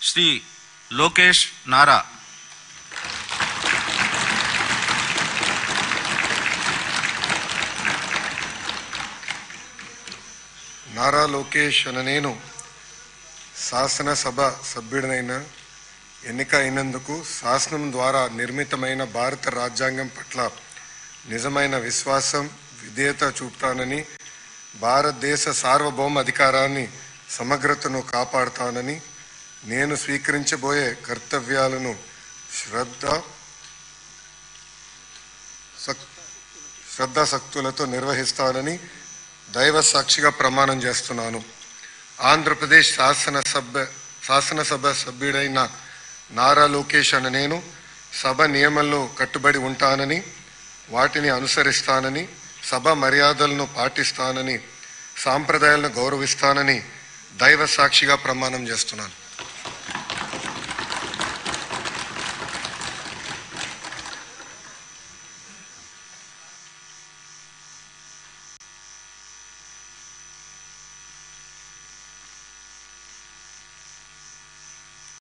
శ్రీ లోకేష్ నారా. నారా లోకేష్ అనే నేను శాసనసభ సభ్యుడినైన ఎన్నిక అయినందుకు శాసనం ద్వారా నిర్మితమైన భారత రాజ్యాంగం పట్ల నిజమైన విశ్వాసం విధేయత చూపుతానని, భారతదేశ సార్వభౌమ అధికారాన్ని సమగ్రతను కాపాడుతానని, నేను స్వీకరించబోయే కర్తవ్యాలను శ్రద్ధాశక్తులతో నిర్వహిస్తానని దైవ సాక్షిగా ప్రమాణం చేస్తున్నాను. ఆంధ్రప్రదేశ్ శాసనసభ సభ్యుడైన నారా లోకేష్ అనే నేను సభ నియమాల్లో కట్టుబడి ఉంటానని, వాటిని అనుసరిస్తానని, సభ మర్యాదలను పాటిస్తానని, సాంప్రదాయాలను గౌరవిస్తానని దైవ సాక్షిగా ప్రమాణం చేస్తున్నాను.